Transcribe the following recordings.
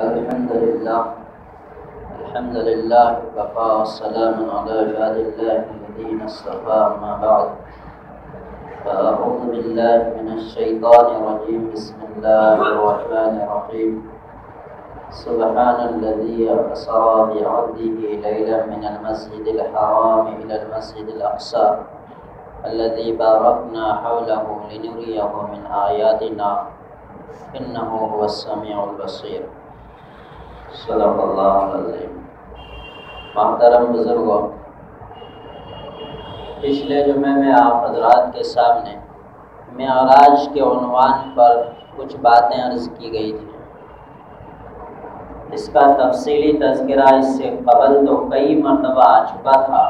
الحمد لله وكفى والسلام على عباد الله الذين اصطفى أما بعد فأعوذ بالله من الشيطان الرجيم بسم الله الرحمن الرحيم سبحان الذي أسرى بعبده ليلا من المسجد الحرام إلى المسجد الأقصى الذي باركنا حوله لنريه من آياتنا إنه هو السميع البصير صدق اللہ العظیم۔ محترم بزرگوں، پچھلے جمعے میں آپ حضرات کے سامنے معراج کے عنوان پر کچھ باتیں عرض کی گئی تھیں۔ اس کا تفصیلی تذکرہ اس سے قبل تو کئی مرتبہ آ چکا تھا،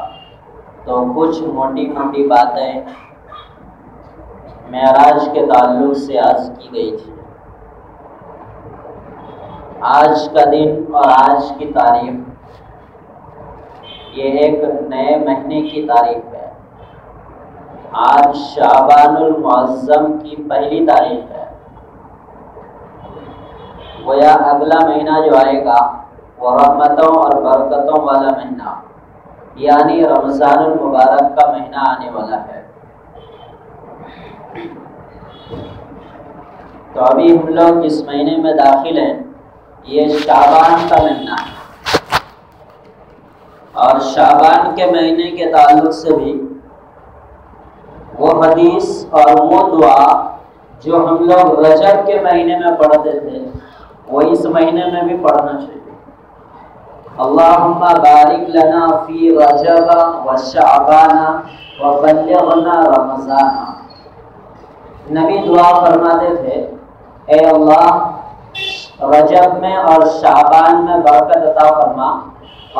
تو کچھ موٹی موٹی باتیں معراج کے تعلق سے عرض کی گئی تھی۔ آج کا دن اور آج کی تاریخ یہ ایک نئے مہینے کی تاریخ ہے۔ آج شعبان المعظم کی پہلی تاریخ ہے۔ گویا اگلا مہینہ جو آئے گا وہ رحمتوں اور برکتوں والا مہینہ یعنی رمضان المبارک کا مہینہ آنے والا ہے۔ تو ابھی ہم لوگ جس مہینے میں داخل ہیں یہ شعبان کا مہینہ ہے، اور شعبان کے مہینے کے تعلق سے بھی وہ حدیث اور وہ دعا جو ہم لوگ رجب کے مہینے میں پڑھتے تھے وہ اس مہینے میں بھی پڑھنا چاہیے۔ اللہم بارک لنا فی رجب و شعبان و بلغنا رمضان۔ نبی دعا فرماتے تھے، اے اللہ رجب میں اور شعبان میں برکت عطا فرما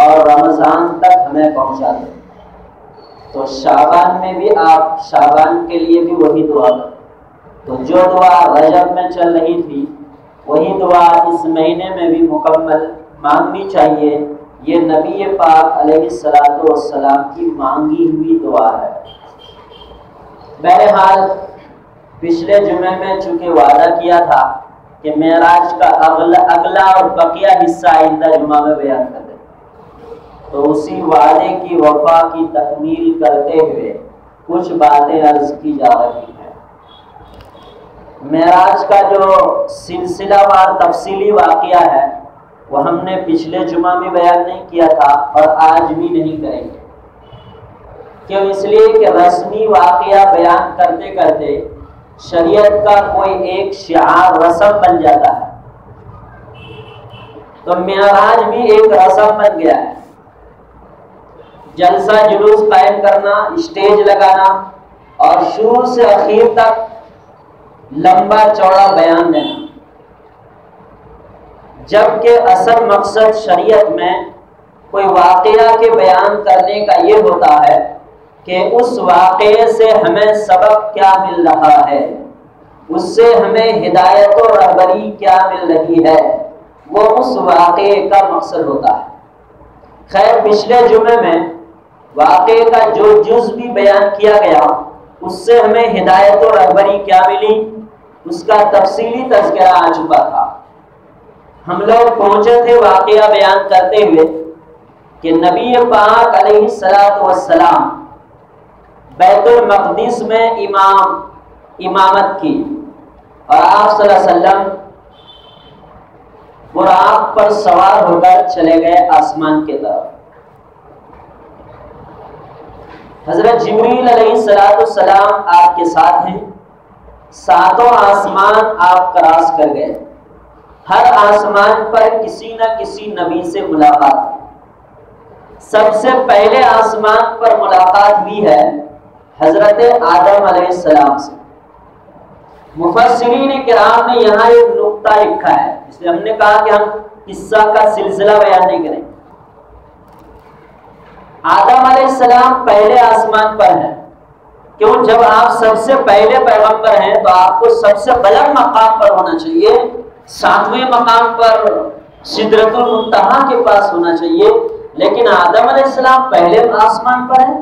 اور رمضان تک ہمیں پہنچا دے۔ تو شعبان میں بھی آپ شعبان کے لیے بھی وہی دعا کریں۔ تو جو دعا رجب میں چل رہی تھی وہی دعا اس مہینے میں بھی مکمل مانگنی چاہیے۔ یہ نبی پاک علیہ السلام کی مانگی ہوئی دعا ہے۔ بہرحال پچھلے جمعے میں چونکہ وعدہ کیا تھا کہ معراج کا اگلا اور بقیہ حصہ آئندہ جمعہ میں بیان کر دیں، تو اسی وعدے کی وفا کی تکمیل کرتے ہوئے کچھ باتیں عرض کی جا رہی ہیں۔ معراج کا جو سلسلہ وار تفصیلی واقعہ ہے وہ ہم نے پچھلے جمعہ میں بیان نہیں کیا تھا اور آج بھی نہیں کریں گے۔ کیوں؟ اس لیے کہ رسمی واقعہ بیان کرتے کرتے شریعت کا کوئی ایک شعار رسم بن جاتا ہے، تو معراج بھی ایک رسم بن گیا ہے۔ جلسہ جلوس قائم کرنا، اسٹیج لگانا اور شروع سے اخیر تک لمبا چوڑا بیان دینا، جبکہ اصل مقصد شریعت میں کوئی واقعہ کے بیان کرنے کا یہ ہوتا ہے کہ اس واقعے سے ہمیں سبق کیا مل رہا ہے، اس سے ہمیں ہدایت و رہبری کیا مل رہی ہے، وہ اس واقعے کا مقصد ہوتا ہے۔ خیر، پچھلے جمعے میں واقعے کا جو جز بھی بیان کیا گیا اس سے ہمیں ہدایت و رہبری کیا ملی اس کا تفصیلی تذکرہ آ چکا تھا۔ ہم لوگ پہنچے تھے واقعہ بیان کرتے ہوئے کہ نبی پاک علیہ السلام بیت المقدس میں امامت کی، اور آپ صلی اللہ علیہ وسلم براق پر سوار ہو کر چلے گئے آسمان کی طرف۔ حضرت جبریل علیہ السلام آپ کے ساتھ ہیں، ساتوں آسمان آپ کراس کر گئے۔ ہر آسمان پر کسی نہ کسی نبی سے ملاقات ہے۔ سب سے پہلے آسمان پر ملاقات ہوئی ہے حضرت آدم علیہ السلام سے۔ مفسرین کرام نے یہاں ایک نقطہ لکھا ہے، اس لیے ہم نے کہا کہ ہم قصہ کا سلسلہ بیان نہیں کریں۔ آدم علیہ السلام پہلے آسمان پر ہیں، کیوں؟ جب آپ سب سے پہلے پیغمبر ہیں تو آپ کو سب سے بلند مقام پر ہونا چاہیے، 7ویں مقام پر سدرۃ المنتہا کے پاس ہونا چاہیے، لیکن آدم علیہ السلام پہلے آسمان پر ہیں۔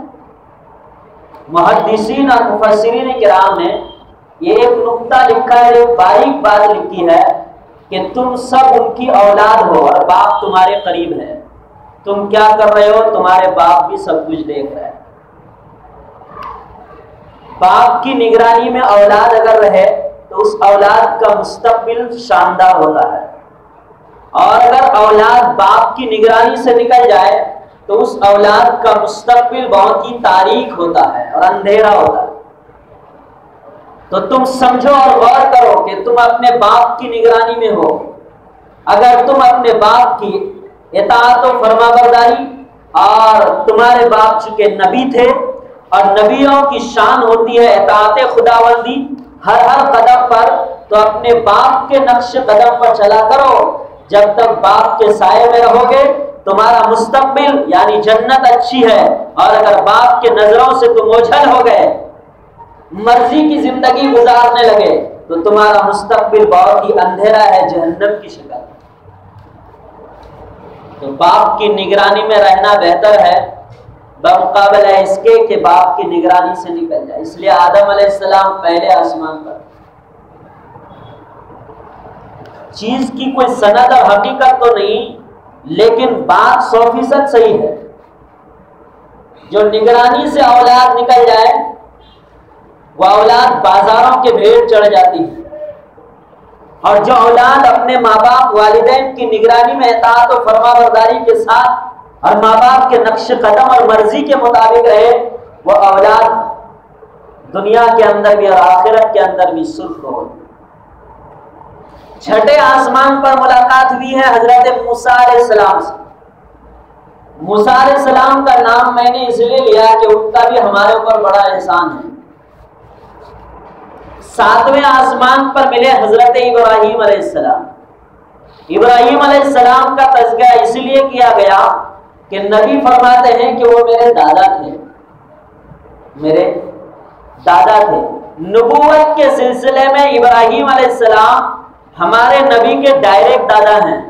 محدثین اور مفسرین کرام نے یہ ایک نقطہ لکھا ہے، ایک باریک بات لکھی ہے کہ تم سب ان کی اولاد ہو اور باپ تمہارے قریب ہے، تم کیا کر رہے ہو، تمہارے باپ بھی سب کچھ دیکھ رہے ہیں۔ باپ کی نگرانی میں اولاد اگر رہے تو اس اولاد کا مستقبل شاندار ہوتا ہے، اور اگر اولاد باپ کی نگرانی سے نکل جائے تو اس اولاد کا مستقبل بہت ہی تاریک ہوتا ہے اور اندھیرا ہوتا ہے۔ تو تم سمجھو اور غور کرو کہ تم اپنے باپ کی نگرانی میں ہو، اگر تم اپنے باپ کی اطاعت و فرما برداری، اور تمہارے باپ چونکہ نبی تھے اور نبیوں کی شان ہوتی ہے اطاعت خداوندی ہر قدم پر، تو اپنے باپ کے نقش قدم پر چلا کرو۔ جب تک باپ کے سائے میں رہو گے تمہارا مستقبل یعنی جنت اچھی ہے، اور اگر باپ کے نظروں سے تم اوجھل ہو گئے، مرضی کی زندگی گزارنے لگے، تو تمہارا مستقبل بہت ہی اندھیرا ہے، جہنم کی شکل۔ تو باپ کی نگرانی میں رہنا بہتر ہے بمقابلہ اس کے کہ باپ کی نگرانی سے نکل جائے۔ اس لیے آدم علیہ السلام پہلے آسمان پر، چیز کی کوئی سند اور حقیقت تو نہیں، لیکن بات 100% صحیح ہے۔ جو نگرانی سے اولاد نکل جائے وہ اولاد بازاروں کے بھیڑ چڑھ جاتی ہے، اور جو اولاد اپنے ماں باپ والدین کی نگرانی میں اطاعت و فرما برداری کے ساتھ اور ماں باپ کے نقش قدم اور مرضی کے مطابق رہے، وہ اولاد دنیا کے اندر بھی اور آخرت کے اندر بھی سرخ ہو۔ چھٹے آسمان پر ملاقات ہوئی ہے حضرت موسیٰ علیہ السلام سے۔ موسیٰ علیہ السلام کا نام میں نے اس لیے لیا کہ ان کا بھی ہمارے اوپر بڑا احسان ہے۔ 7ویں آسمان پر ملے حضرت ابراہیم علیہ السلام۔ ابراہیم علیہ السلام کا تذکرہ اس لیے کیا گیا کہ نبی فرماتے ہیں کہ وہ میرے دادا تھے، میرے دادا تھے۔ نبوت کے سلسلے میں ابراہیم علیہ السلام ہمارے نبی کے ڈائریکٹ دادا ہیں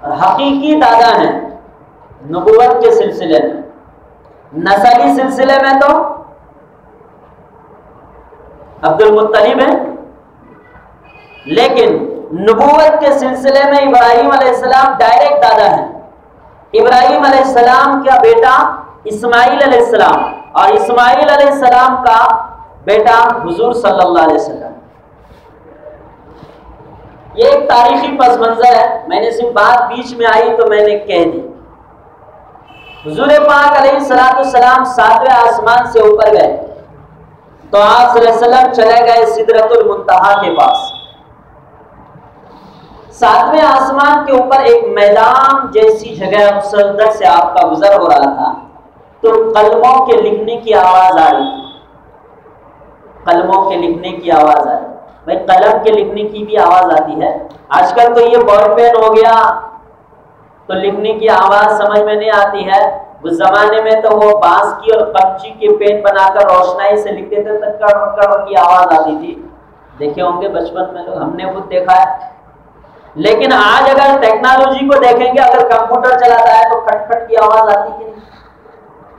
اور حقیقی دادا ہیں نبوت کے سلسلے میں۔ نسلی سلسلے میں تو عبد المطلب ہے، لیکن نبوت کے سلسلے میں ابراہیم علیہ السلام ڈائریکٹ دادا ہیں۔ ابراہیم علیہ السلام کا بیٹا اسماعیل علیہ السلام، اور اسماعیل علیہ السلام کا بیٹا حضور صلی اللہ علیہ وسلم۔ یہ ایک تاریخی پس منظر ہے، میں نے صرف بات بیچ میں آئی تو میں نے کہہ دی۔ حضور پاک علیہ السلام 7ویں آسمان سے اوپر گئے تو آپ صلی اللہ علیہ وسلم چلے گئے سدرۃ المنتہا کے پاس۔ 7ویں آسمان کے اوپر ایک میدان جیسی جگہ مسدس سے آپ کا گزر ہو رہا تھا، تو قلموں کے لکھنے کی آواز آ رہی تھی۔ قلموں کے لکھنے کی آواز آ رہی، بھائی قلم کے لکھنے کی بھی آواز آتی ہے۔ آج کل تو یہ بال پین ہو گیا تو لکھنے کی آواز سمجھ میں نہیں آتی ہے، اس زمانے میں تو وہ بانس کی اور قمچی کے پین بنا کر روشنائی سے لکھتے تھے تو کڑ کڑ کی آواز آتی تھی، دیکھے ہوں گے بچپن میں لوگ، ہم نے خود دیکھا ہے۔ لیکن آج اگر ٹیکنالوجی کو دیکھیں گے، اگر کمپیوٹر چلاتا ہے تو کھٹ کھٹ کی آواز آتی ہے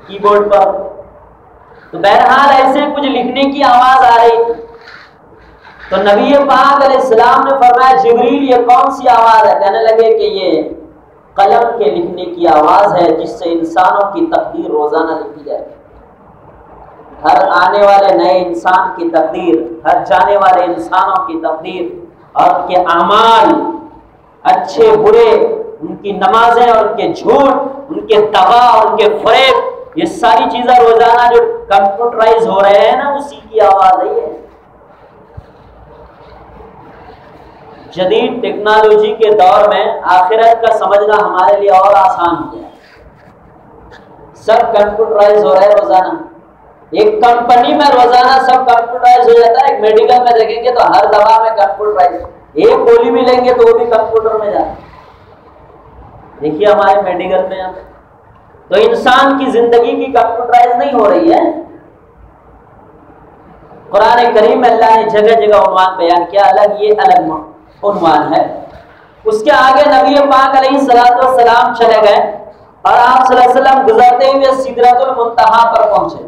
کی بورڈ پر، تو بہرحال ایسے کچھ لکھنے کی آواز آ رہی تھی۔ تو نبی پاک علیہ السلام نے فرمایا جبریل یہ کون سی آواز ہے؟ کہنے لگے کہ یہ قلم کے لکھنے کی آواز ہے جس سے انسانوں کی تقدیر روزانہ لکھی جائے گی۔ ہر آنے والے نئے انسان کی تقدیر، ہر جانے والے انسانوں کی تقدیر اور ان کے اعمال اچھے برے، ان کی نمازیں اور ان کے جھوٹ، ان کے دغا اور ان کے فریب، یہ ساری چیزیں روزانہ جو کمپیوٹرائز ہو رہے ہیں نا، اسی کی آواز ہے یہ۔ جدید ٹیکنالوجی کے دور میں آخرت کا سمجھنا ہمارے لیے اور آسان ہو گیا، سب کمپیوٹرائز ہو رہا ہے روزانہ۔ ایک کمپنی میں روزانہ سب کمپیوٹرائز ہو جاتا ہے، ایک میڈیکل میں دیکھیں گے تو ہر دوا میں کمپیوٹرائز، ایک گولی بھی لیں گے تو وہ بھی کمپیوٹر میں جاتا ہے۔ دیکھیے ہمارے میڈیکل میں تو انسان کی زندگی کی کمپیوٹرائز نہیں ہو رہی ہے۔ قرآن کریم میں اللہ نے جگہ جگہ عنوان بیان کیا، الگ یہ الگ عنوان ہے۔ اس کے آگے نبی پاک علیہ السلام چلے گئے اور آپ صلی اللہ علیہ وسلم گزرتے ہوئے سدرۃ المنتہا پر پہنچے۔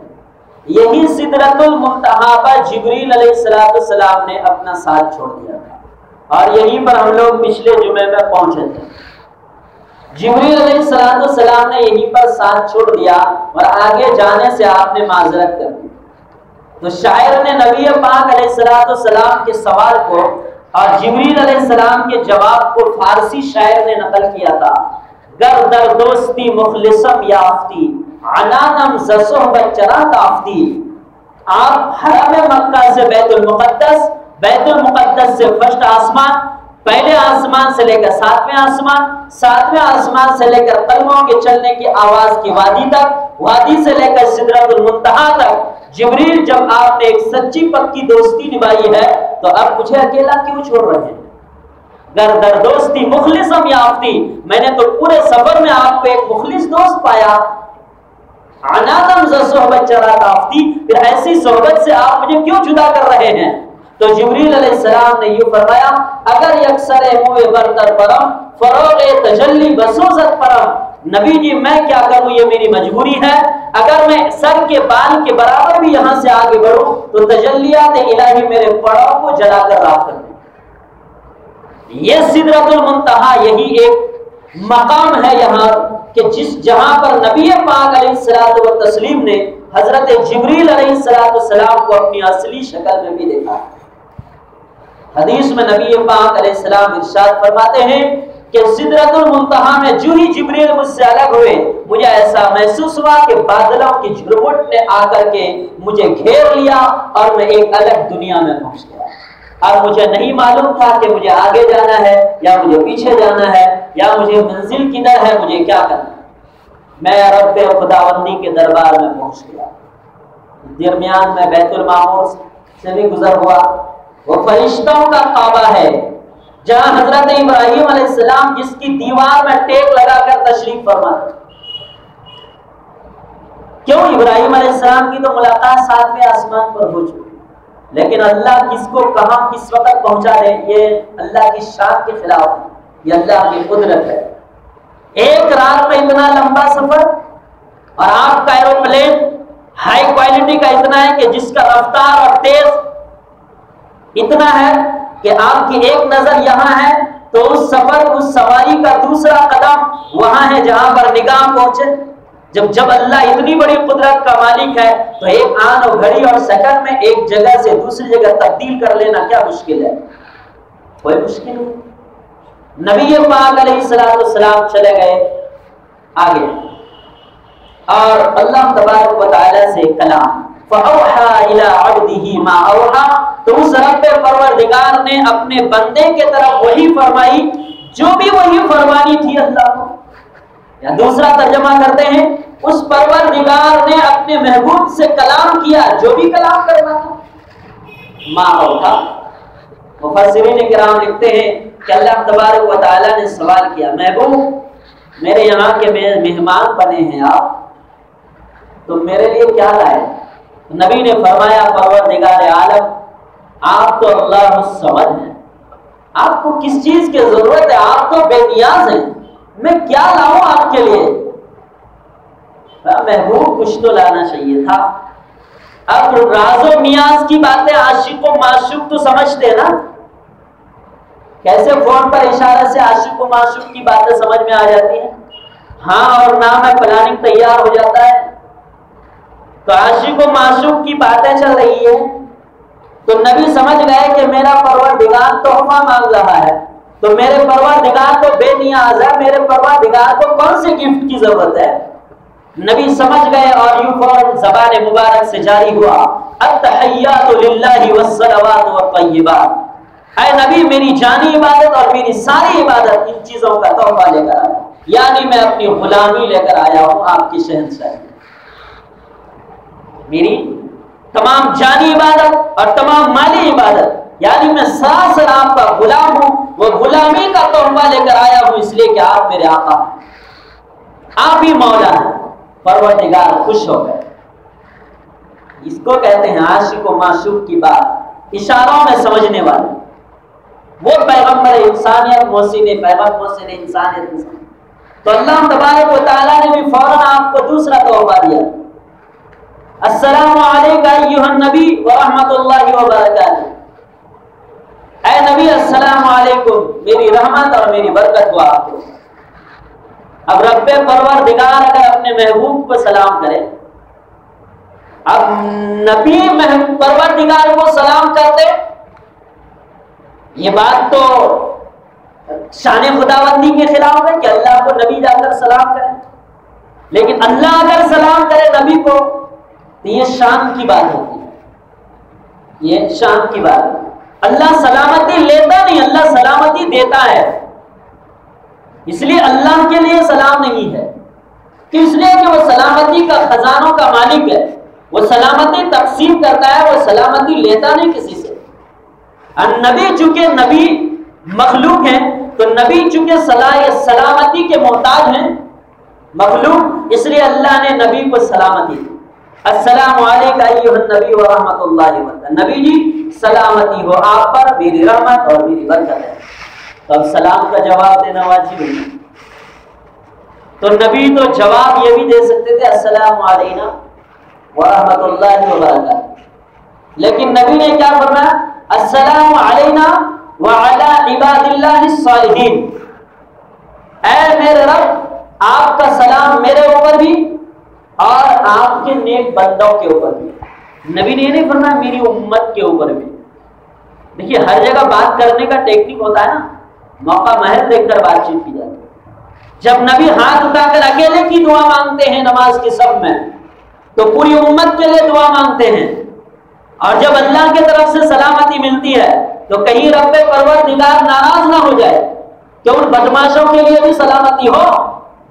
یہی سدرۃ المنتہا پر جبریل علیہ السلام نے اپنا ساتھ چھوڑ دیا تھا اور یہیں پر ہم لوگ پچھلے جمعے میں پہنچے تھے. جبریل علیہ السلام نے یہیں پر ساتھ چھوڑ دیا اور آگے جانے سے آپ نے معذرت کر دی. تو شاعر نے نبی پاک علیہ السلام کے سوال کو اور جبریل علیہ السلام کے جواب کو فارسی شاعر نے نقل کیا تھا. گر در دوستی مخلصم یافتی عنانم ز صحبت چرا تافتی. آپ حرم مکہ سے بیت المقدس سے فرسٹ آسمان، پہلے آسمان سے لے کر ساتویں آسمان سے لے کر قدموں کے چلنے کی آواز کی وادی تک، وادی سے لے کر سدرۃ المنتہا تک، جبریل جب آپ نے ایک سچی پکی دوستی نبھائی ہے تو اب مجھے اکیلا کیوں چھوڑ رہے ہیں؟ گر در دوستی مخلصم یافتی، میں نے تو پورے سفر میں آپ کو ایک مخلص دوست پایا. عنانم ز صحبت چرا تافتی، پھر ایسی صحبت سے آپ مجھے کیوں جدا کر رہے ہیں؟ تو جبریل علیہ السلام نے یہ فرمایا اگر یکسر موئے برتر پرم فروغ تجلی بسوزت پرم. نبی جی میں کیا کروں، یہ میری مجبوری ہے. اگر میں سر کے بال کے برابر بھی یہاں سے آگے بڑھوں تو تجلیات الہی میرے پڑاؤ کو جلا کر راکھ کر دیں. یہ سدرۃ المنتہا یہی ایک مقام ہے یہاں کہ جہاں پر نبی پاک علیہ الصلوۃ والتسلیم نے حضرت جبریل علیہ السلام کو اپنی اصلی شکل میں بھی دیکھا. حدیث میں نبی پاک علیہ السلام ارشاد فرماتے ہیں کہ سدرۃ المنتہا میں جو ہی جبریل مجھ سے الگ ہوئے مجھے ایسا محسوس ہوا کہ بادلوں کی جھرمٹ نے آ کر کے مجھے گھیر لیا اور میں ایک الگ دنیا میں پہنچ گیا. اب مجھے نہیں معلوم تھا کہ مجھے آگے جانا ہے یا مجھے پیچھے جانا ہے یا مجھے منزل کدھر ہے، مجھے کیا کرنا ہے. میں رب خداوندی کے دربار میں پہنچ گیا. درمیان میں بیت المعمور سے بھی گزر ہوا. وہ فرشتوں کا کعبہ ہے جہاں حضرت ابراہیم علیہ السلام جس کی دیوار میں ٹیک لگا کر تشریف فرما تھے. کیوں؟ ابراہیم علیہ السلام کی تو ملاقات 7ویں آسمان پر ہو چکی، لیکن اللہ کس کو کہاں کس وقت پہنچا دے یہ اللہ کی شان کے خلاف ہے، یہ اللہ کی قدرت ہے. ایک رات میں اتنا لمبا سفر، اور آپ کا ایروپلین ہائی کوالٹی کا اتنا ہے کہ جس کا رفتار اور تیز اتنا ہے کہ آپ کی ایک نظر یہاں ہے تو اس سفر اس سواری کا دوسرا قدم وہاں ہے جہاں پر نگاہ پہنچے. جب اللہ اتنی بڑی قدرت کا مالک ہے تو ایک آن اور گھڑی اور سیکنڈ میں ایک جگہ سے دوسری جگہ تبدیل کر لینا کیا مشکل ہے؟ کوئی مشکل نہیں. نبی پاک علیہ السلام چلے گئے آگے اور اللہ تبارک و تعالی سے کلام فَأَوْحَى إِلَىٰ عَبْدِهِ مَا أَوْحَىٰ. تو اس رب پروردگار نے اپنے بندے کے طرف وہی فرمائی جو بھی وہی فرمانی تھی اللہ کو. یا دوسرا ترجمہ کرتے ہیں اس پروردگار نے اپنے محبوب سے کلام کیا جو بھی کلام کرنا تھا. ما اوحا. مفسرین کرام لکھتے ہیں کہ اللہ تبارک و تعالی نے سوال کیا محبوب میرے یہاں کے مہمان بنے ہیں آپ، تو میرے لیے کیا لائے؟ نبی نے فرمایا پروردگار عالم آپ تو اللہ الصمد ہیں، آپ کو کس چیز کی ضرورت ہے؟ آپ تو بے نیاز ہیں، میں کیا لاؤں آپ کے لیے؟ محبوب کچھ تو لانا چاہیے تھا. اب راز و نیاز کی باتیں عاشق و معشوق تو سمجھتے نا، کیسے فون پر اشارے سے عاشق و معشوق کی باتیں سمجھ میں آ جاتی ہیں. ہاں اور نہ میں پلاننگ تیار ہو جاتا ہے. تو عاشق و معشوق کی باتیں چل رہی ہے تو نبی سمجھ گئے کہ میرا پروردگار تحفہ مانگ رہا ہے، تو میرے پروردگار تو بے نیاز ہے، میرے پروردگار کو کون سے گفٹ کی ضرورت ہے؟ نبی سمجھ گئے اور یوں فوراً زبان مبارک سے جاری ہوا التحیات للہ والصلوات والطیبات. اے نبی میری جانی عبادت اور میری ساری عبادت ان چیزوں کا تحفہ لے کر آیا، یعنی میں اپنی غلامی لے کر آیا ہوں آپ کی شہنشاہی. میری تمام جانی عبادت اور تمام مالی عبادت، یعنی میں سراسر آپ کا غلام ہوں، وہ غلامی کا تحفہ لے کر آیا ہوں اس لیے کہ آپ میرے آقا ہیں، آپ ہی مولا ہیں. پروردگار خوش ہو گئے. اس کو کہتے ہیں عاشق و معشوق کی بات اشاروں میں سمجھنے والے. وہ پیغمبر انسانیت محسن پیغمبر محسن انسانیت. تو اللہ تبارک و تعالیٰ نے بھی فوراً آپ کو دوسرا تحفہ دیا. السلام علیکم ایھا النبی ورحمۃ اللہ وبرکاتہ. اے نبی السلام علیکم، میری رحمت اور میری برکت ہو آپ کو۔ اب رب پروردگار اگر اپنے محبوب کو سلام کرے، اب نبی پروردگار کو سلام کرتے، یہ بات تو شان خداوندی کے خلاف ہے کہ اللہ کو نبی جا کر سلام کرے، لیکن اللہ اگر سلام کرے نبی کو تو یہ شان کی بات ہوتی ہے، یہ شان کی بات ہے۔ اللہ سلامتی لیتا نہیں، اللہ سلامتی دیتا ہے، اس لیے اللہ کے لیے سلام نہیں ہے، کہ اس لیے کہ وہ سلامتی کا خزانوں کا مالک ہے، وہ سلامتی تقسیم کرتا ہے، وہ سلامتی لیتا نہیں کسی سے۔ نبی چونکہ نبی مخلوق ہیں تو نبی چونکہ سلامتی کے محتاج ہیں مخلوق، اس لیے اللہ نے نبی کو سلامتی دی۔ السلام علیکم ایھا النبی ورحمۃ اللہ وبرکاتہ، نبی جی سلامتی ہو آپ پر، میری رحمت اور میری برکت ہے۔ تو اب سلام کا جواب دینا واجب ہے، تو نبی تو جواب یہ بھی دے سکتے تھے السلام علینا ورحمۃ اللہ وبرکاتہ، لیکن نبی نے کیا فرمایا؟ السلام علینا وعلی عباد اللہ الصالحین، اے میرے رب آپ کا سلام میرے اوپر بھی اور آپ کے نیک بندوں کے اوپر بھی۔ نبی نے یہ نہیں فرمایا میری امت کے اوپر بھی۔ دیکھیے ہر جگہ بات کرنے کا ٹیکنک ہوتا ہے نا، موقع محل دیکھ کر بات چیت کی جاتی ہے۔ جب نبی ہاتھ اٹھا کر اکیلے کی دعا مانگتے ہیں نماز کی صف میں تو پوری امت کے لیے دعا مانگتے ہیں، اور جب اللہ کی طرف سے سلامتی ملتی ہے تو کہیں رب پروردگار ناراض نہ ہو جائے کہ ان بدماشوں کے لیے بھی سلامتی ہو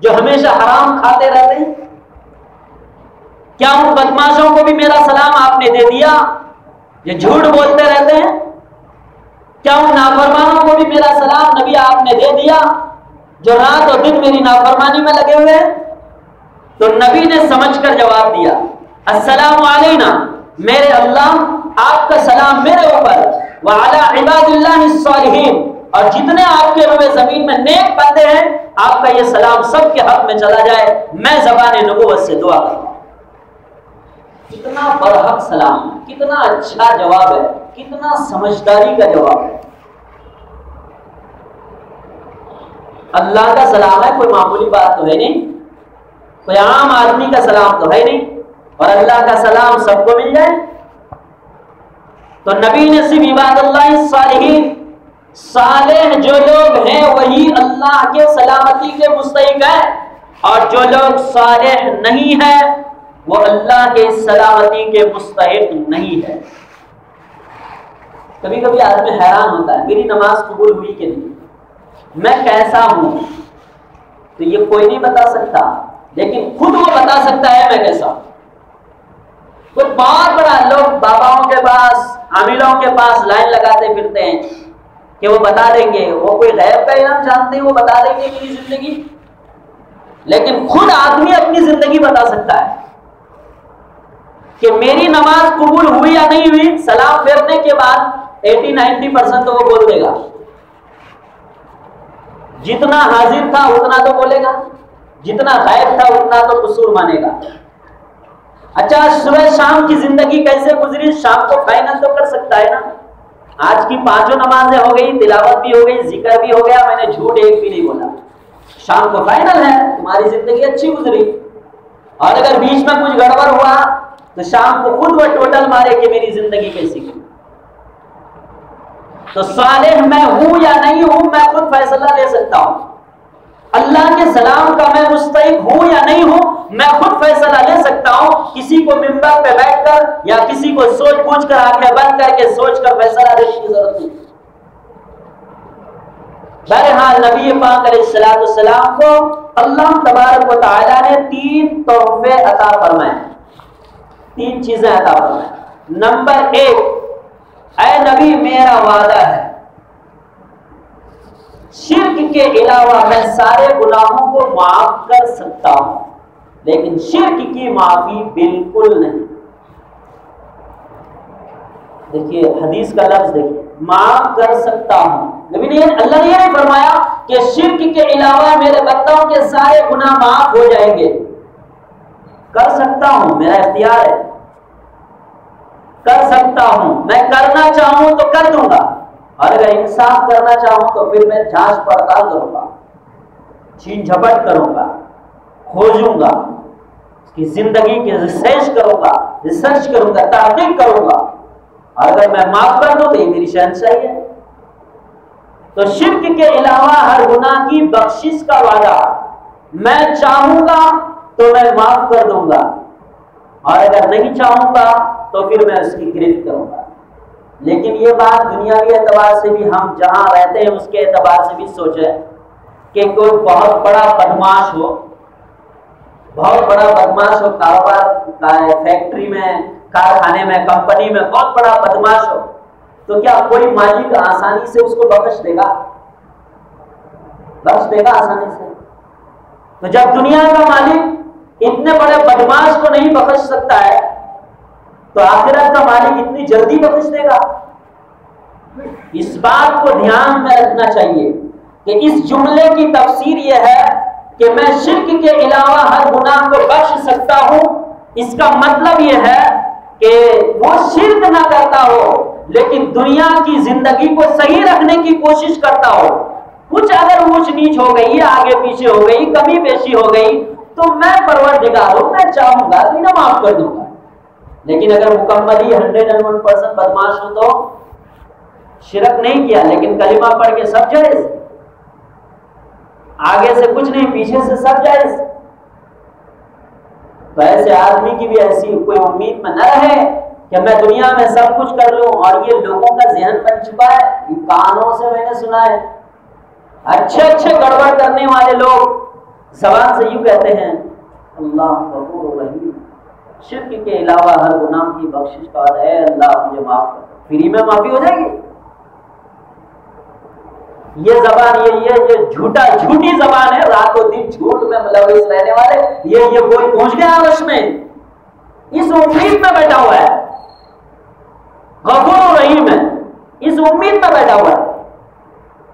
جو ہمیشہ حرام کھاتے رہتے ہیں۔ کیا ان بدماشوں کو بھی میرا سلام آپ نے دے دیا جو جھوٹ بولتے رہتے ہیں؟ کیا ان نافرمانوں کو بھی میرا سلام نبی آپ نے دے دیا جو رات اور دن میری نافرمانی میں لگے ہوئے ہیں؟ تو نبی نے سمجھ کر جواب دیا السلام علینا، میرے اللہ آپ کا سلام میرے اوپر، وعلی عباد اللہ الصالحین، اور جتنے آپ کے روئے زمین میں نیک بندے ہیں آپ کا یہ سلام سب کے حق میں چلا جائے، میں زبان نبوت سے دعا کرتا ہوں۔ کتنا برحق سلام، کتنا اچھا جواب ہے، کتنا سمجھداری کا جواب ہے۔ اللہ کا سلام ہے، کوئی معمولی بات تو ہے نہیں، کوئی عام آدمی کا سلام تو ہے نہیں، اور اللہ کا سلام سب کو مل جائے۔ تو نبی نے صرف عباد اللہ الصالحین، صالح جو لوگ ہیں وہی اللہ کے سلامتی کے مستحق ہیں، اور جو لوگ صالح نہیں ہیں وہ اللہ کے سلامتی کے مستحق نہیں ہے۔ کبھی کبھی آدمی حیران ہوتا ہے میری نماز قبول ہوئی کہ نہیں، میں کیسا ہوں، تو یہ کوئی نہیں بتا سکتا، لیکن خود وہ بتا سکتا ہے میں کیسا ہوں۔ کوئی بہت بڑا لوگ باباؤں کے پاس، عاملوں کے پاس لائن لگاتے پھرتے ہیں کہ وہ بتا دیں گے، وہ کوئی غیب کا علم جانتے ہیں، وہ بتا دیں گے میری زندگی، لیکن خود آدمی اپنی زندگی بتا سکتا ہے کہ میری نماز قبول ہوئی یا نہیں ہوئی۔ سلام پھیرنے کے بعد 80-90% تو وہ بول دے گا، جتنا حاضر تھا اتنا تو بولے گا، جتنا غائب تھا اتنا تو قصور مانے گا۔ اچھا صبح شام کی زندگی کیسے گزری، شام کو فائنل تو کر سکتا ہے نا، آج کی 5 نمازیں ہو گئی، تلاوت بھی ہو گئی، ذکر بھی ہو گیا، میں نے جھوٹ ایک بھی نہیں بولا، شام کو فائنل ہے، تمہاری زندگی اچھی گزری۔ اور اگر بیچ میں کچھ گڑبڑ ہوا تو شام کو خود وہ ٹوٹل مارے کہ میری زندگی کیسی گئی۔ تو صالح میں ہوں یا نہیں ہوں میں خود فیصلہ لے سکتا ہوں، اللہ کے سلام کا میں مستحق ہوں یا نہیں ہوں میں خود فیصلہ لے سکتا ہوں، کسی کو منبر پہ بیٹھ کر یا کسی کو سوچ پوچھ کر آنکھیں بند کر کے سوچ کر فیصلہ دینے کی ضرورت نہیں۔ بہرحال نبی پاک علیہ السلام کو اللہ تبارک و تعالی نے 3 تحفے عطا فرمائے، 3 چیزیں عطا فرمائے۔ نمبر 1، اے نبی میرا وعدہ ہے شرک کے علاوہ میں سارے گناہوں کو معاف کر سکتا ہوں، لیکن شرک کی معافی بالکل نہیں۔ دیکھیے حدیث کا لفظ دیکھیے، معاف کر سکتا ہوں، نبی نے اللہ نے یہ نہیں فرمایا کہ شرک کے علاوہ میرے بندوں کے سارے گناہ معاف ہو جائیں گے۔ کر سکتا ہوں، میرا اختیار ہے، کر سکتا ہوں، میں کرنا چاہوں تو کر دوں گا، اور اگر انصاف کرنا چاہوں تو پھر میں جانچ پڑتال کروں گا، چھین جھپٹ کروں گا، کھوجوں گا، اس کی زندگی کی ریسرچ کروں گا، تحقیق کروں گا، اور اگر میں معاف کر دوں تو یہ میری شہنشاہی ہے۔ تو شرک کے علاوہ ہر گناہ کی بخشش کا وعدہ میں چاہوں گا تو میں معاف کر دوں گا، اور اگر نہیں چاہوں گا تو پھر میں اس کی گرفت کروں گا۔ لیکن یہ بات دنیاوی اعتبار سے بھی ہم جہاں رہتے ہیں اس کے اعتبار سے بھی سوچیں کہ کوئی بہت بڑا بدماش ہو، کاروبار فیکٹری میں، کارخانے میں، کمپنی میں بہت بڑا بدماش ہو، تو کیا کوئی مالک آسانی سے اس کو بخش دے گا آسانی سے؟ تو جب دنیا کا مالک اتنے بڑے بدماش کو نہیں بخش سکتا ہے تو آخرت کا مالک اتنی جلدی بخش دے گا؟ اس بات کو دھیان میں رکھنا چاہیے کہ اس جملے کی تفسیر یہ ہے کہ میں شرک کے علاوہ ہر گناہ کو بخش سکتا ہوں، اس کا مطلب یہ ہے کہ وہ شرک نہ کرتا ہو لیکن دنیا کی زندگی کو صحیح رکھنے کی کوشش کرتا ہو، کچھ اگر اونچ نیچ ہو گئی، آگے پیچھے ہو گئی، کمی بیشی ہو گئی تو میں پروردگار ہوں، میں چاہوں گا کہ نہ معاف کر دوں گا۔ لیکن اگر مکمل ہی 101% بدماش ہو تو شرک نہیں کیا لیکن کلمہ پڑھ کے سب جائز، آگے سے کچھ نہیں پیچھے سے سب جائز، تو ایسے آدمی کی بھی ایسی کوئی امید میں نہ رہے کہ میں دنیا میں سب کچھ کر لوں۔ اور یہ لوگوں کا ذہن بن چکا ہے، یہ کانوں سے میں نے سنا ہے، اچھے گڑبڑ کرنے والے لوگ زبان سے یوں کہتے ہیں اللہ غفور رحیم، شرک کے علاوہ ہر گناہ کی بخشش کا وعدہ ہے، اللہ مجھے معاف کر، فری میں معافی ہو جائے گی۔ یہ زبان یہ جو جھوٹی زبان ہے، راتوں دن جھوٹ میں ملوث رہنے والے، یہ کوئی پہنچ گیا عرش میں، اس امید میں بیٹھا ہوا ہے، غفور رحیم ہے، اس امید میں بیٹھا ہوا ہے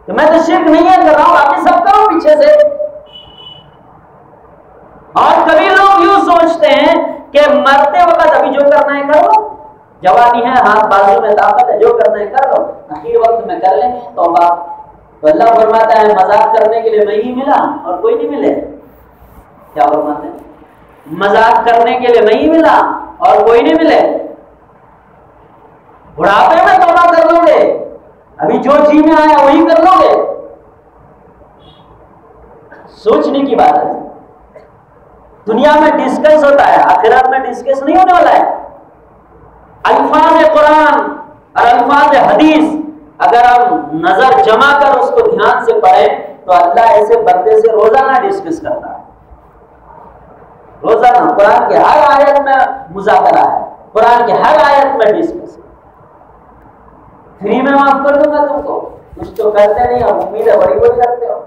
کہ میں تو شرک نہیں کر رہا ہوں، باقی سب کرو پیچھے سے۔ اور کبھی لوگ یوں سوچتے ہیں کہ مرتے وقت ابھی جو کرنا ہے کرو، جوانی ہے، ہاتھ بازو میں طاقت ہے، جو کرنا ہے کر لو، آخر وقت میں کر لیں گے توبہ۔ تو اللہ فرماتا ہے مذاق کرنے کے لیے میں ہی ملا اور کوئی نہیں ملے، کیا فرماتے ہیں؟ مذاق کرنے کے لیے میں ہی ملا اور کوئی نہیں ملے، بڑھاپے میں توبہ کر لو گے، ابھی جو جی میں آیا وہی کر لو گے؟ سوچنے کی بات ہے۔ دنیا میں ڈسکس ہوتا ہے، آخرت میں ڈسکس نہیں ہونے والا ہے۔ الفاظ قرآن اور الفاظ حدیث اگر ہم نظر جما کر اس کو دھیان سے پڑھیں تو اللہ ایسے بندے سے روزانہ ڈسکس کرتا ہے، روزانہ قرآن کے ہر آیت میں مذاکرہ ہے، قرآن کے ہر آیت میں ڈسکس ہے۔ فری میں معاف کر دوں گا تم کو، کچھ تو کرتے نہیں، اور امیدیں بڑی بڑی رکھتے ہو۔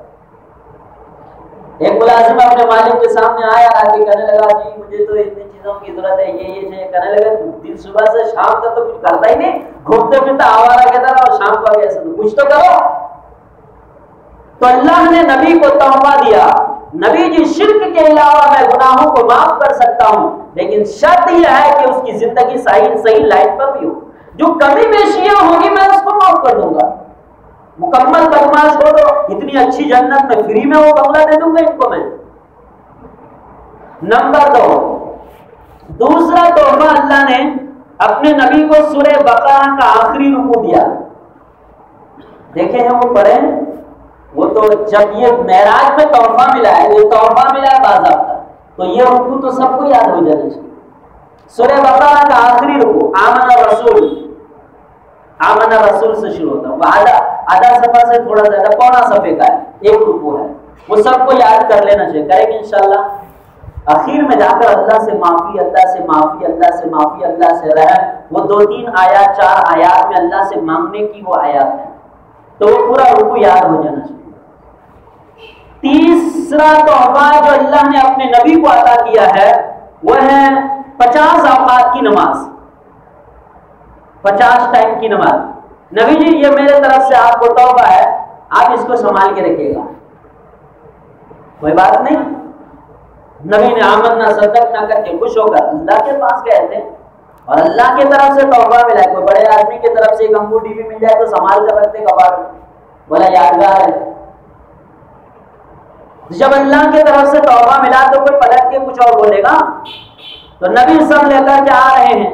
ایک ملازم اپنے مالک کے سامنے آیا، آ کے کہنے لگا جی مجھے تو اتنی چیزوں کی ضرورت ہے، یہ چاہیے، کہنے لگا دن صبح سے شام تک تو کچھ کرتا ہی نہیں، گھومتے پھرتا آوارہ کہتا رہا، اور شام کو آگے ایسا تو کچھ تو کرو۔ تو اللہ نے نبی کو تحفہ دیا، نبی جی شرک کے علاوہ میں گناہوں کو معاف کر سکتا ہوں، لیکن شرط یہ ہے کہ اس کی زندگی صحیح لائن پر بھی ہو، جو کمی بیشیاں ہوگی میں اس کو معاف کر دوں گا۔ مکمل بدماش ہو تو اتنی اچھی جنت میں فری میں وہ بنگلہ دے دوں گا ان کو میں۔ نمبر 2، دوسرا تحفہ اللہ نے اپنے نبی کو سورہ بقرہ کا آخری رکوع دیا۔ دیکھیں ہیں وہ پڑھیں، وہ تو جب یہ معراج میں تحفہ ملا ہے، یہ تحفہ ملا ہے باضابطہ، تو یہ رکوع تو سب کو یاد ہو جانا چاہیے۔ سورہ بقرہ کا آخری رکوع آمن رسول سے شروع ہوتا ہے، وہ آدھا صفحہ سے تھوڑا زیادہ، پونا صفحے کا ہے، ایک رکوع ہے، وہ سب کو یاد کر لینا چاہیے، کریں گے انشاءاللہ۔ اخیر میں جا کر اللہ سے معافی، اللہ سے معافی، اللہ سے معافی، اللہ سے رحم، وہ 2-3 آیات 4 آیات میں اللہ سے مانگنے کی وہ آیات ہے، تو وہ پورا رکوع یاد ہو جانا چاہیے۔ تیسرا تحفہ جو اللہ نے اپنے نبی کو عطا کیا ہے وہ ہے 50 اوقات کی نماز، 50 ٹائم کی نماز۔ نبی جی یہ میرے طرف سے آپ کو تحفہ ہے، آپ اس کو سنبھال کے رکھیے گا، کوئی بات نہیں۔ نبی نے آمنا صدقنا کر کے خوش ہو کر اللہ کے پاس گئے تھے، اور اللہ کی طرف سے تحفہ ملا ہے. کوئی بڑے آدمی کی طرف سے ایک انگوٹھی بھی مل جائے تو سنبھال کر رکھتے کباڑ میں, بولا یادگار ہے. جب اللہ کی طرف سے تحفہ ملا تو کوئی پلٹ کے کچھ اور بولے گا. تو نبی سب لے کر کے آ رہے ہیں.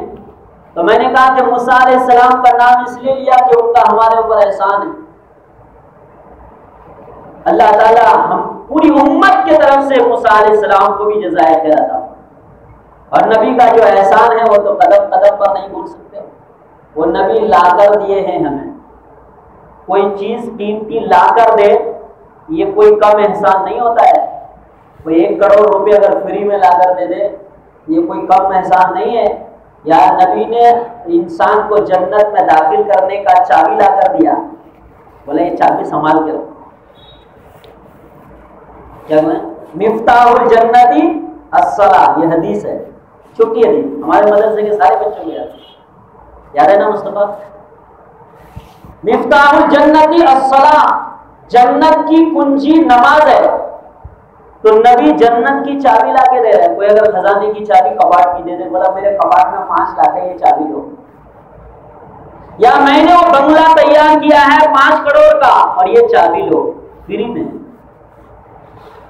تو میں نے کہا کہ موسیٰ علیہ السلام کا نام اس لیے لیا کہ ان کا ہمارے اوپر احسان ہے. اللہ تعالیٰ ہم پوری امت کی طرف سے موسیٰ علیہ السلام کو بھی جزائے خیر عطا. اور نبی کا جو احسان ہے وہ تو قدم قدم پر نہیں بھول سکتے. وہ نبی لا کر دیے ہیں ہمیں. کوئی چیز قیمتی لا کر دے یہ کوئی کم احسان نہیں ہوتا ہے. کوئی 1 کروڑ روپے اگر فری میں لا کر دے دے یہ کوئی کم احسان نہیں ہے. یا نبی نے انسان کو جنت میں داخل کرنے کا چابی لا کر دیا, بولے یہ چابی سنبھال کے رکھو. کیا مفتاح الجنتی الصلاۃ, یہ حدیث ہے, چھوٹی حدیث, ہمارے مدرسے کے سارے بچوں کو یاد ہے نا مصطفیٰ. مفتاح الجنتی الصلاۃ, جنت کی کنجی نماز ہے. تو نبی جنت کی چابی لا کے دے رہے ہیں. کوئی اگر خزانے کی چابی کباڑ کی دے دے, بولا میرے کباڑ میں 5 لاکھ ہے, یہ چابی لو. یا میں نے وہ بنگلہ تیار کیا ہے 5 کروڑ کا اور یہ چابی لو فری میں.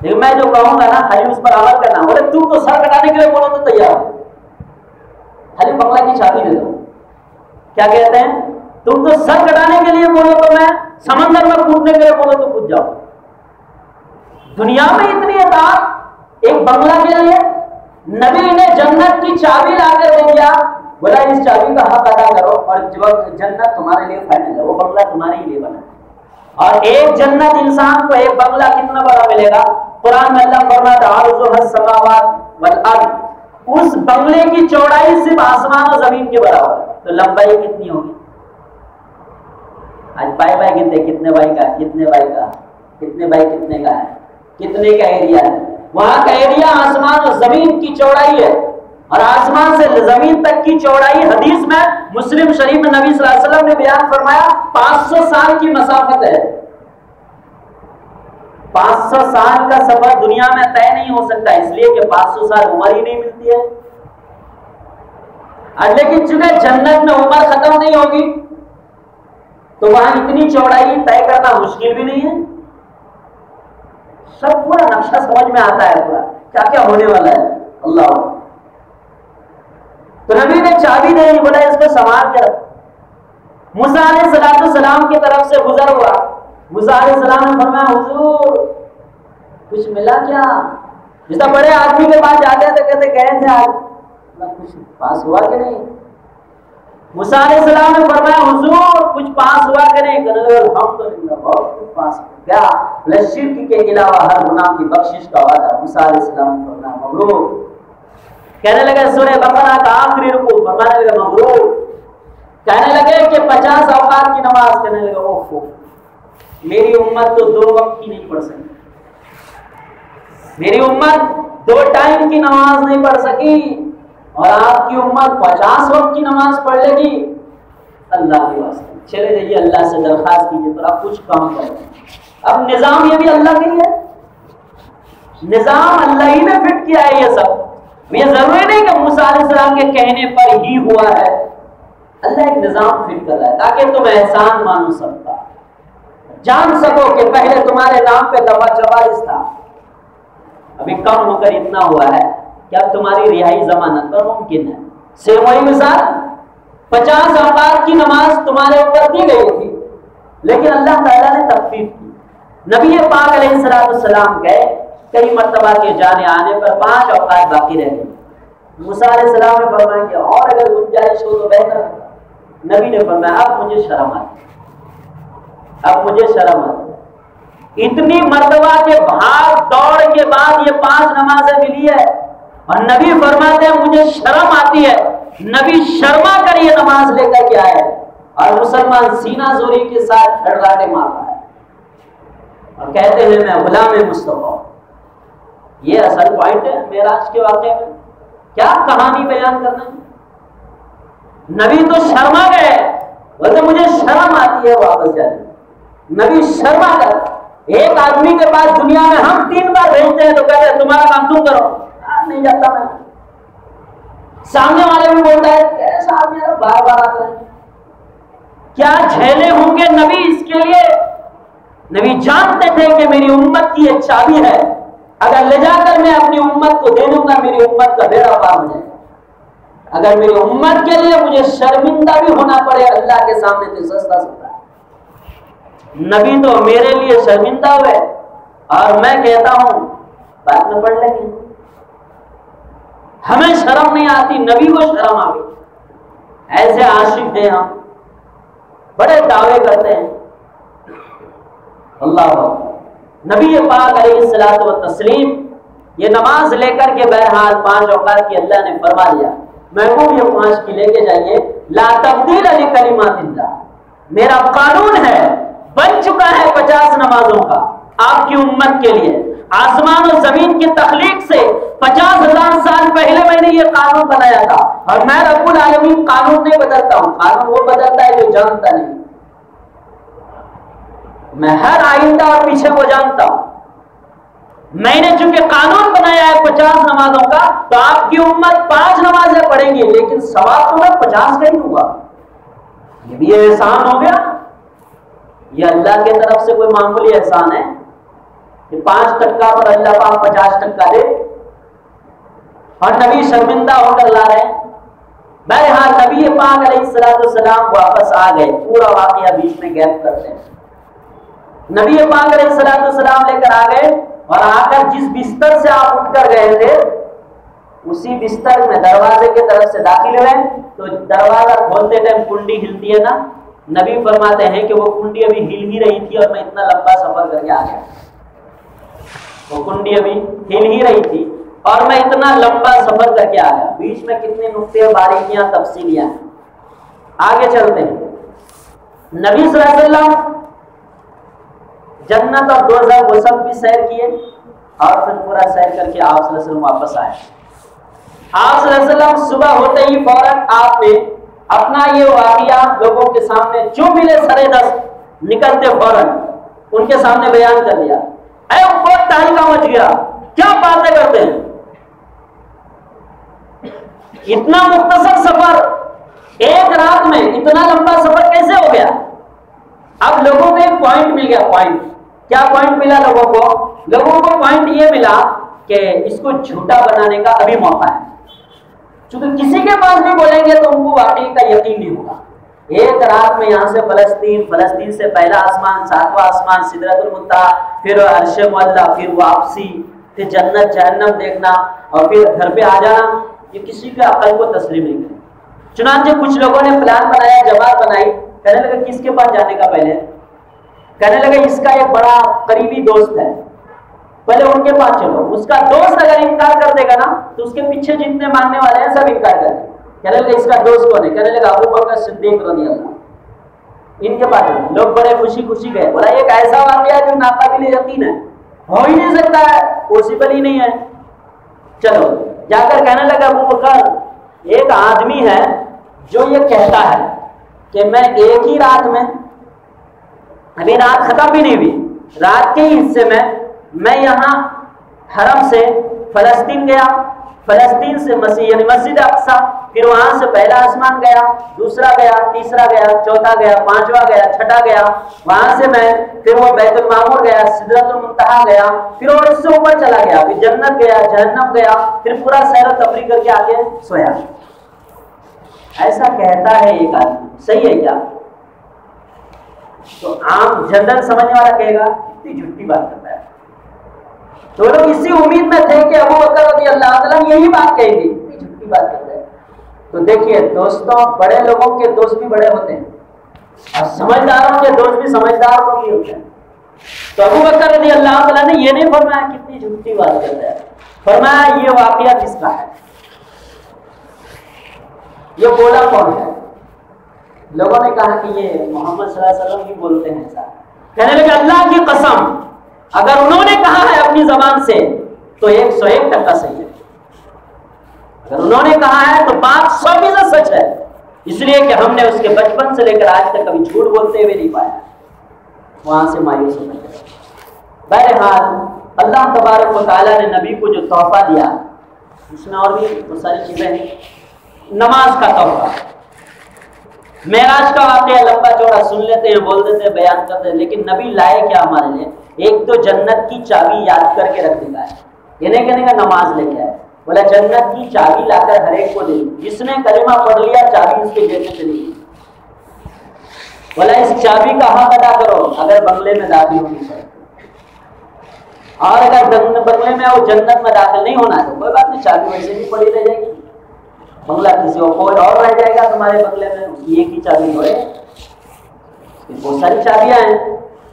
لیکن میں جو کہوں گا نا خالی اس پر عمل کرنا. بولے تم تو سر کٹانے کے لیے بولو تو تیار ہو, خالی بنگلہ کی چابی دے دو. کیا کہتے ہیں, تم تو سر کٹانے کے لیے بولو تو میں, سمندر میں کودنے کے لیے بولو تو کود جاؤ. دنیا میں اتنی اطاعت ایک بنگلہ کے لیے. نبی نے جنت کی چابی لا کر دے دیا, بولا اس چابی کا حق ادا کرو اور جنت تمہارے لیے فائنل ہے, وہ بنگلہ تمہارے ہی لیے بنا ہے. اور ایک جنت انسان کو ایک بنگلہ کتنا بڑا ملے گا. قرآن میں اللہ فرماتا ہے عرضها السماوات والارض, اس بنگلے کی چوڑائی صرف آسمان اور زمین کے برابر ہے. تو لمبائی کتنی ہوگی. آج بائی گنتے, کتنے بائی کا, کتنے بائی کا, کتنے بائی کتنے کا ہے, کتنے کا ایریا ہے. وہاں کا ایریا آسمان اور زمین کی چوڑائی ہے. اور آسمان سے زمین تک کی چوڑائی حدیث میں مسلم شریف میں نبی صلی اللہ علیہ وسلم نے بیان فرمایا 500 سال کی مسافت ہے. 500 سال کا سفر دنیا میں طے نہیں ہو سکتا, اس لیے کہ 500 سال عمر ہی نہیں ملتی ہے. لیکن چونکہ جنت میں عمر ختم نہیں ہوگی تو وہاں اتنی چوڑائی طے کرنا مشکل بھی نہیں ہے. سب پورا نقشہ سمجھ میں آتا ہے, پورا کیا کیا ہونے والا ہے. اللہ, تو نبی نے چابی دے دی, بولا اس کو سنبھال کے رکھ. موسیٰ علیہ السلام کی طرف سے گزر ہوا. موسیٰ علیہ السلام نے فرمایا حضور کچھ ملا کیا. جس طرح بڑے آدمی کے پاس جاتے ہیں تو کہتے گئے تھے آج, کچھ پاس ہوا کہ نہیں. موسیٰ علیہ السلام نے فرمایا حضور کچھ پاس ہوا کہ نہیں. کہنے لگے الحمدللہ بہت کچھ پاس ہوا. کیا شرک کے علاوہ ہر گناہ کی بخشش کا وعدہ. موسیٰ علیہ السلام نے فرمایا مبروک. کہنے لگے سورہ بقرہ کا آخری رکوع, فرمانے لگے مبروک. کہنے لگے کہ 50 اوقات کی نماز. کہنے لگے اوہ میری امت تو 2 وقت کی نہیں پڑھ سکی, میری امت 2 ٹائم کی نماز نہیں پڑھ سکی, اور آپ کی امت 50 وقت کی نماز پڑھ لے گی. اللہ کے واسطے چلے جائیے, اللہ سے درخواست کیجیے تو آپ کچھ کام کریں. اب نظام یہ بھی اللہ کے لیے, نظام اللہ ہی نے فٹ کیا ہے یہ سب. یہ ضروری نہیں کہ موسیٰ علیہ السلام کے کہنے پر ہی ہوا ہے. اللہ ایک نظام فٹ کر رہا ہے تاکہ تم احسان مانو سب کا, جان سکو کہ پہلے تمہارے نام پہ دفعہ 44 تھا, ابھی کم ہو کر اتنا ہوا ہے کہ اب تمہاری رہائی ضمانت پر ممکن ہے. سے وہی مثال 50 اوقات کی نماز تمہارے اوپر دی گئی تھی, لیکن اللہ تعالیٰ نے تخفیف کی. نبی پاک علیہ السلام گئے, کئی مرتبہ کے جانے آنے پر 5 اوقات باقی رہ گئے. موسیٰ علیہ السلام نے فرمایا کہ اور اگر گنجائش ہو تو بہتر ہے. نبی نے فرمایا اب مجھے شرم آتی, اب مجھے شرم آتی. اتنی مرتبہ کے بھاگ دوڑ کے بعد یہ 5 نمازیں ملی ہے, اور نبی فرماتے ہیں مجھے شرم آتی ہے. نبی شرما کر یہ نماز لے کر کے آئے, اور مسلمان سینہ زوری کے ساتھ کھڑکھڑاہٹے مارتا ہے اور کہتے ہیں میں غلام مصطفیٰ. یہ اصل پوائنٹ ہے معراج کے واقعے میں. کیا کہانی بیان کرنا ہے. نبی تو شرما گئے, بولتے مجھے شرم آتی ہے واپس جانے. نبی شرما کر, ایک آدمی کے پاس دنیا میں ہم 3 بار بھیجتے ہیں تو کہتے ہیں تمہارا کام تم کرو, نہیں جاتا میں. سامنے والے بھی بولتا ہے کیسا آدمی ہے بار بار آتا ہے. کیا جھیلے ہوں گے نبی اس کے لیے. نبی جانتے تھے کہ میری امت کی یہ چابی ہے, اگر لے جا کر میں اپنی امت کو دے دوں گا میری امت کا بیڑا پار ہو جائے گا. اگر میری امت کے لیے مجھے شرمندہ بھی ہونا پڑے اللہ کے سامنے تو سستا سستا ہے. نبی تو میرے لیے شرمندہ ہوئے اور میں کہتا ہوں بعد میں پڑھ لیں گے. ہمیں شرم نہیں آتی, نبی کو شرم آ گئی. ایسے عاشق ہیں ہم, بڑے دعوے کرتے ہیں. اللہ نبی پاک علیہ الصلوۃ والتسلیم یہ نماز لے کر کے بہرحال 5 اوقات کی اللہ نے فرما دیا, محبوب یہ 5 کی لے کے جائیے. لا تبدیل لکلمات اللہ, میرا قانون ہے, بن چکا ہے 50 نمازوں کا آپ کی امت کے لیے. آسمان و زمین کی تخلیق سے 50,000 سال پہلے میں نے یہ قانون بنایا تھا, اور میں رب العالمین قانون نہیں بدلتا ہوں, قانون وہ بدلتا ہے جو جانتا نہیں. میں ہر آئندہ اور پیچھے کو جانتا ہوں. میں نے چونکہ قانون بنایا ہے 50 نمازوں کا, تو آپ کی امت 5 نمازیں پڑھیں گی, لیکن ثواب تو میں 50 کا ہی دوں گا. یہ بھی احسان ہو گیا. یہ اللہ کی طرف سے کوئی معمولی احسان ہے کہ 5% پر اللہ پاک 50% دے, اور نبی شرمندہ ہو کر لا رہے ہیں. بہرحال نبی پاک علیہ السلام واپس آ گئے. پورا واقعہ بیچ میں گیپ کرتے ہیں. نبی پاک علیہ السلام لے کر آ گئے, اور آ کر جس بستر سے آپ اٹھ کر گئے تھے اسی بستر میں دروازے کی طرف سے داخل ہوئے. تو دروازہ کھولتے ٹائم کنڈی ہلتی ہے نا, نبی فرماتے ہیں کہ وہ کنڈی ابھی ہل ہی رہی تھی اور میں اتنا لمبا سفر کر کے آ گیا. وہ کنڈی ابھی ہل ہی رہی تھی اور میں اتنا لمبا سفر کر کے آ گیا. بیچ میں کتنے نقطے, باریکیاں, تفصیلیاں. آگے چلتے ہیں. نبی صلی اللہ علیہ وسلم جنت اور دوزخ وہ سب بھی سیر کیے, اور پھر پورا سیر کر کے آپ صلی اللہ علیہ وسلم واپس آئے. آپ صلی اللہ علیہ وسلم صبح ہوتے ہی فوراً آپ نے اپنا یہ واقعہ لوگوں کے سامنے جو ملے سرے دست نکلتے فوراً ان کے سامنے بیان کر دیا. اے بہت تہلکہ مچ گیا, کیا باتیں کرتے ہیں, اتنا مختصر سفر, ایک رات میں اتنا لمبا سفر کیسے ہو گیا. اب لوگوں کو ایک پوائنٹ مل گیا. پوائنٹ کیا پوائنٹ ملا لوگوں کو؟ لوگوں کو پوائنٹ یہ ملا کہ اس کو جھوٹا بنانے کا ابھی موقع ہے. چونکہ کسی کے پاس بھی بولیں گے تو ان کو واقعی کا یقین نہیں ہوگا. ایک رات میں یہاں سے فلسطین سے پہلا آسمان, 7واں آسمان, سدرۃ المنتہا, پھر عرش معلیٰ, پھر واپسی, پھر جنت جہنم دیکھنا, اور پھر گھر پہ آ جانا, یہ کسی کے عقل کو تسلیم نہیں کرے. چنانچہ کچھ لوگوں نے پلان بنایا, جماعت بنائی, کہنے لگا کس کے پاس جانے کا. پہلے کہنے لگا اس کا ایک بڑا قریبی دوست ہے, پہلے ان کے پاس چلو. اس کا دوست اگر انکار کر دے گا نا تو اس کے پیچھے جتنے ماننے والے ہیں سب انکار کریں. کہنے لگا اس کا دوست کون ہے؟ کہنے لگا ابو بکر صدیق رضی اللہ, ان کے پاس. لوگ بڑے خوشی خوشی گئے. بولا ایک ایسا واقعہ ہے جو ناقابل یقین ہے, ہو ہی نہیں سکتا ہے, پاسبل ہی نہیں ہے. چلو جا کر کہنے لگا ابو بکر ایک آدمی ہے جو یہ کہتا ہے کہ میں ایک ہی رات میں, ابھی رات ختم بھی نہیں ہوئی, رات کے ہی حصے میں یہاں حرم سے فلسطین گیا, فلسطین سے مسجد اقصی, پھر وہاں سے پہلا آسمان گیا, دوسرا گیا, تیسرا گیا, چوتھا گیا, 5واں گیا, 6واں گیا, وہاں سے میں پھر وہ بیت المعمور گیا, سدرۃ المنتہا گیا, پھر اور اس سے اوپر چلا گیا, پھر جنت گیا, جہنم گیا, پھر پورا سیر و تفریح کر کے آگے سویا. ایسا کہتا ہے ایک آدمی, صحیح ہے کیا؟ تو عام جنرل سمجھنے والا کہے گا اتنی جھوٹی بات کرتا ہے. تو لوگ اسی امید میں تھے کہ ابو بکر رضی اللہ عنہ یہی بات کہیں گے, اتنی جھوٹی بات کرتا ہے. تو دیکھیے دوستوں, بڑے لوگوں کے دوست بھی بڑے ہوتے ہیں, اور سمجھداروں کے دوست بھی سمجھدار کو بھی ہوتے ہیں. تو ابو بکر رضی اللہ عنہ نے یہ نہیں فرمایا کتنی جھوٹی بات کرتا ہے, فرمایا یہ واقعہ کس کا ہے, یہ بولا کون ہے. لوگوں نے کہا کہ یہ محمد صلی اللہ علیہ وسلم بھی بولتے ہیں ایسا. کہنے لگے اللہ کی قسم اگر انہوں نے کہا ہے اپنی زبان سے تو 101% صحیح ہے, اگر انہوں نے کہا ہے تو بات 100% سچ ہے, اس لیے کہ ہم نے اس کے بچپن سے لے کر آج تک کبھی جھوٹ بولتے ہوئے نہیں پایا. وہاں سے مایوس ہونے لگا. بہرحال اللہ تبارک و تعالیٰ نے نبی کو جو تحفہ دیا, اس میں اور بھی بہت ساری چیزیں ہیں, نماز کا تحفہ. معراج کا واقعہ لمبا چوڑا سن لیتے ہیں، بول دیتے ہیں، بیان کرتے ہیں، لیکن نبی لائے کیا ہمارے لیے؟ ایک تو جنت کی چابی یاد کر کے رکھ دیا ہے. یہ نہیں کہنے کا نماز لے کے آئے، بولا جنت کی چابی لا کر ہر ایک کو دے. جس نے کلمہ پڑھ لیا چابی اس کے جیب میں چلی گئی. بولا اس چابی کا حق ادا کرو اگر بنگلے میں داخل ہونی چاہیے، اور اگر بنگلے میں وہ جنت میں داخل نہیں ہونا ہے تو کوئی بات نہیں، چابی ویسے بھی پڑی رہ جائے گی. بنگلہ کسی اور رہ جائے گا تمہارے بنگلے میں، ایک ہی چابی ہوئے. بہت ساری چابیاں ہیں.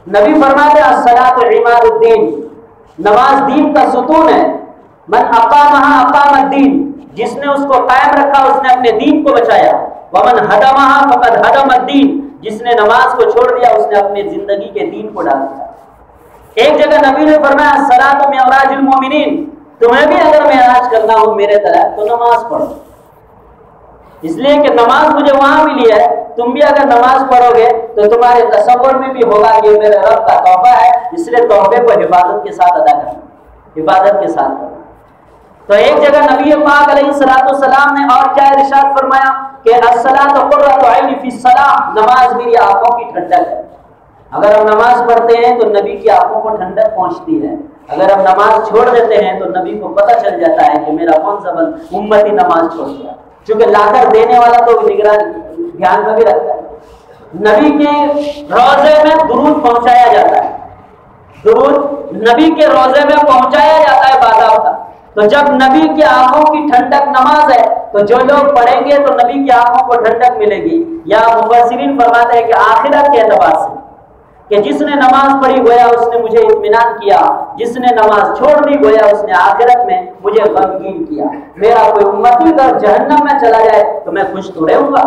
نبی فرماتے ہیں الصلاۃ عماد الدین، نماز دین کا ستون ہے. من اقامہا اقام الدین، جس نے اس کو قائم رکھا اس نے اپنے دین کو بچایا. ومن ہدمہا فقد ہدم الدین، جس نے نماز کو چھوڑ دیا اس نے اپنے زندگی کے دین کو ڈال دیا. ایک جگہ نبی نے فرمایا الصلاۃ معراج المومنین، تمہیں بھی اگر معراج کرنا ہو میرے طرح تو نماز پڑھو. اس لیے کہ نماز مجھے وہاں ملی ہے، تم بھی اگر نماز پڑھو گے تو تمہارے تصور میں بھی ہوگا کہ یہ میرے رب کا تحفہ ہے، اس لیے تحفے کو حفاظت کے ساتھ ادا کرنا، حفاظت کے ساتھ کرنا. تو ایک جگہ نبی پاک علیہ الصلوۃ والسلام نے اور کیا ارشاد فرمایا کہ الصلاۃ قرۃ عین فی الصلاۃ، نماز میری آنکھوں کی ٹھنڈک ہے. اگر ہم نماز پڑھتے ہیں تو نبی کی آنکھوں کو ٹھنڈک پہنچتی ہے. اگر ہم نماز چھوڑ دیتے ہیں تو نبی کو پتہ چل جاتا ہے کہ میرا کون سا امتی نماز چھوڑ گیا. چونکہ لا کر دینے والا تو نگران دھیان میں بھی رکھتا ہے. نبی کے روضے میں درود پہنچایا جاتا ہے، درود نبی کے روضے میں پہنچایا جاتا ہے باضابطہ. تو جب نبی کی آنکھوں کی ٹھنڈک نماز ہے تو جو لوگ پڑھیں گے تو نبی کی آنکھوں کو ٹھنڈک ملے گی. یا مفسرین فرماتے ہیں کہ آخرت کے اعتبار سے کہ جس نے نماز پڑھی گویا اس نے مجھے اطمینان کیا، جس نے نماز چھوڑ دی گویا اس نے آخرت میں مجھے غمگین کیا. میرا کوئی امتی اگر جہنم میں چلا جائے تو میں خوش تو رہوں گا،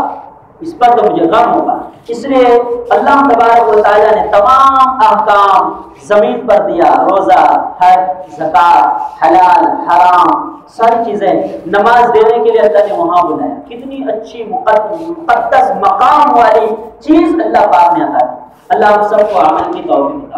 اس پر تو مجھے غم ہوگا. اس لیے اللہ تبارک و تعالیٰ نے تمام احکام زمین پر دیا، روزہ، حج، زکات، حلال حرام، ساری چیزیں نماز دینے کے لیے اللہ نے وہاں بلایا. کتنی اچھی مقدس مقام والی چیز اللہ پاک نے عطا کی. اللہ ہم سب کو عمل کی توفیق عطا